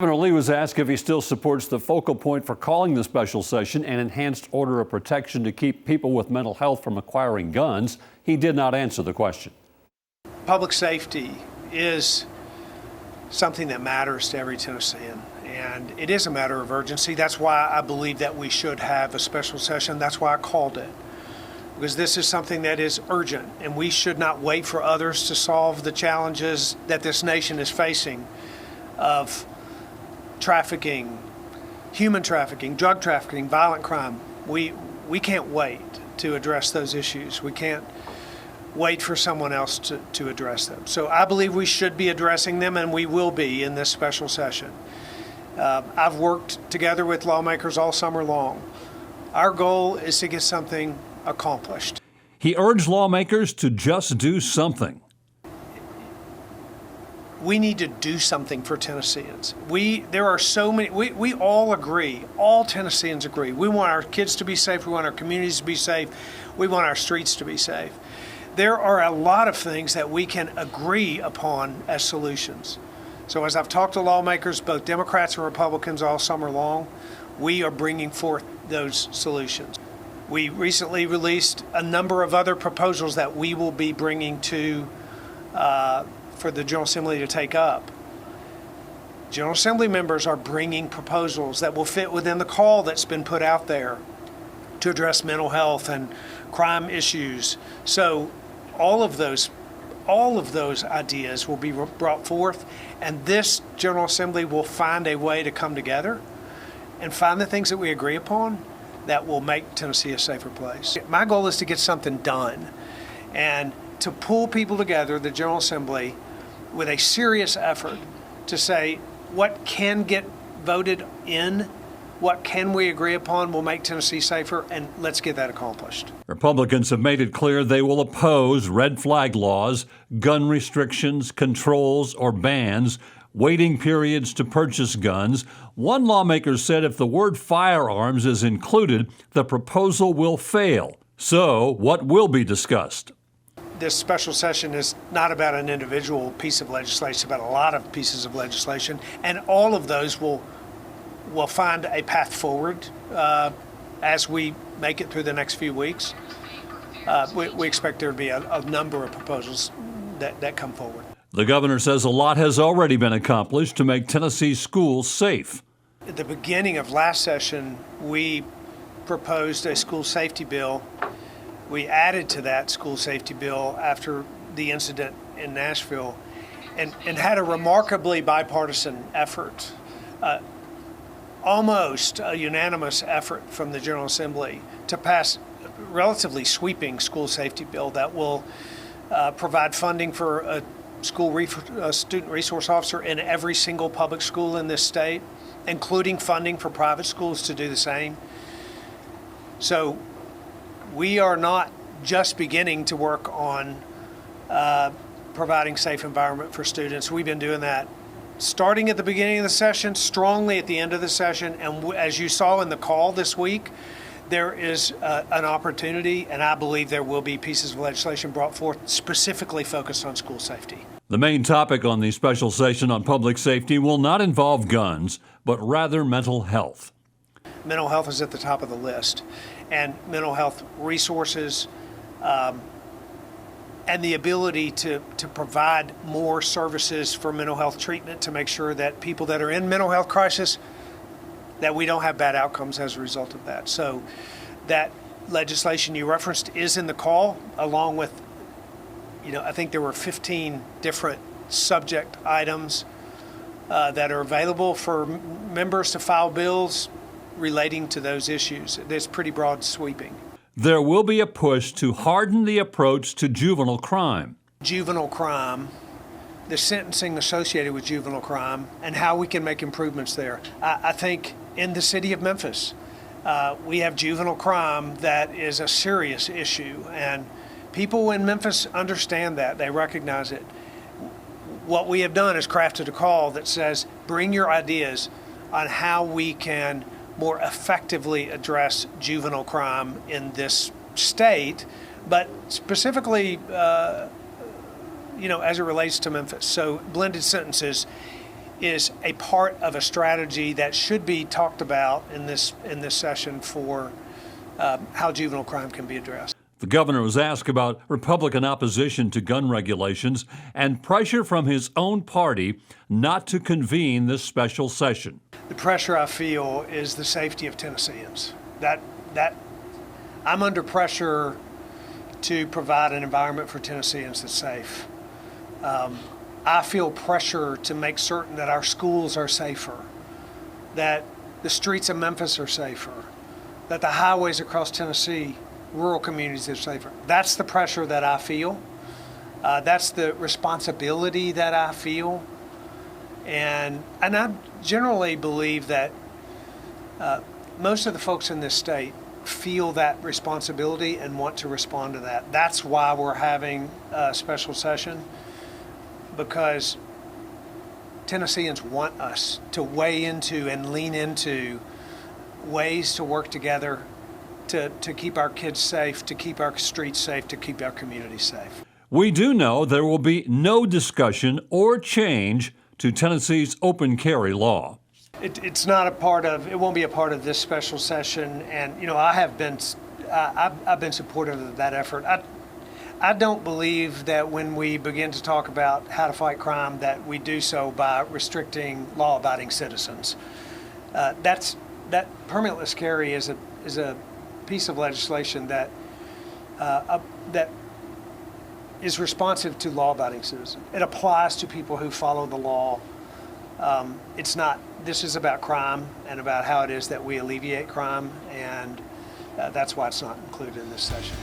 Governor Lee was asked if he still supports the focal point for calling the special session an enhanced order of protection to keep people with mental health from acquiring guns. He did not answer the question. Public safety is something that matters to every Tennessean, and it is a matter of urgency. That's why I believe that we should have a special session. That's why I called it, because this is something that is urgent, and we should not wait for others to solve the challenges that this nation is facing of trafficking, human trafficking, drug trafficking, violent crime. We can't wait to address those issues. We can't wait for someone else to address them. So I believe we should be addressing them, and we will be in this special session. I've worked together with lawmakers all summer long. Our goal is to get something accomplished. He urged lawmakers to just do something. We need to do something for Tennesseans. There are so many, we all agree, all Tennesseans agree. We want our kids to be safe, we want our communities to be safe, we want our streets to be safe. There are a lot of things that we can agree upon as solutions. So as I've talked to lawmakers, both Democrats and Republicans all summer long, we are bringing forth those solutions. We recently released a number of other proposals that we will be bringing to for the General Assembly to take up. General Assembly members are bringing proposals that will fit within the call that's been put out there to address mental health and crime issues. So all of those ideas will be brought forth, and this General Assembly will find a way to come together and find the things that we agree upon that will make Tennessee a safer place. My goal is to get something done and to pull people together, the General Assembly, with a serious effort to say what can get voted in, what can we agree upon will make Tennessee safer, and let's get that accomplished. Republicans have made it clear they will oppose red flag laws, gun restrictions, controls, or bans, waiting periods to purchase guns. One lawmaker said if the word firearms is included, the proposal will fail. So, what will be discussed? This special session is not about an individual piece of legislation, it's about a lot of pieces of legislation, and all of those will find a path forward as we make it through the next few weeks. We expect there to be a number of proposals that come forward. The governor says a lot has already been accomplished to make Tennessee schools safe. At the beginning of last session, we proposed a school safety bill. We added to that school safety bill after the incident in Nashville and had a remarkably bipartisan effort, almost a unanimous effort from the General Assembly to pass a relatively sweeping school safety bill that will provide funding for a student resource officer in every single public school in this state, including funding for private schools to do the same. So we are not just beginning to work on providing safe environment for students. We've been doing that starting at the beginning of the session, strongly at the end of the session, and as you saw in the call this week, there is an opportunity, and I believe there will be pieces of legislation brought forth specifically focused on school safety. The main topic on the special session on public safety will not involve guns, but rather mental health. Mental health is at the top of the list, and mental health resources and the ability to provide more services for mental health treatment to make sure that people that are in mental health crisis, that we don't have bad outcomes as a result of that. So that legislation you referenced is in the call, along with, I think there were 15 different subject items that are available for members to file bills relating to those issues. It's pretty broad sweeping. There will be a push to harden the approach to juvenile crime. Juvenile crime, the sentencing associated with juvenile crime, and how we can make improvements there. I think in the city of Memphis, we have juvenile crime that is a serious issue, and people in Memphis understand that. They recognize it. What we have done is crafted a call that says, bring your ideas on how we can more effectively address juvenile crime in this state, but specifically, as it relates to Memphis. So blended sentences is a part of a strategy that should be talked about in this session for how juvenile crime can be addressed. The governor was asked about Republican opposition to gun regulations and pressure from his own party not to convene this special session. The pressure I feel is the safety of Tennesseans. That I'm under pressure to provide an environment for Tennesseans that's safe. I feel pressure to make certain that our schools are safer, that the streets of Memphis are safer, that the highways across Tennessee, rural communities are safer. That's the pressure that I feel. That's the responsibility that I feel. And I generally believe that most of the folks in this state feel that responsibility and want to respond to that. That's why we're having a special session, because Tennesseans want us to weigh into and lean into ways to work together to keep our kids safe, to keep our streets safe, to keep our communities safe. We do know there will be no discussion or change to Tennessee's open carry law. It's not a part of, it won't be a part of this special session, and I've been supportive of that effort. I don't believe that when we begin to talk about how to fight crime that we do so by restricting law-abiding citizens. That permitless carry is a piece of legislation that is responsive to law-abiding citizens. It applies to people who follow the law. It's not. This is about crime and about how it is that we alleviate crime, and that's why it's not included in this session.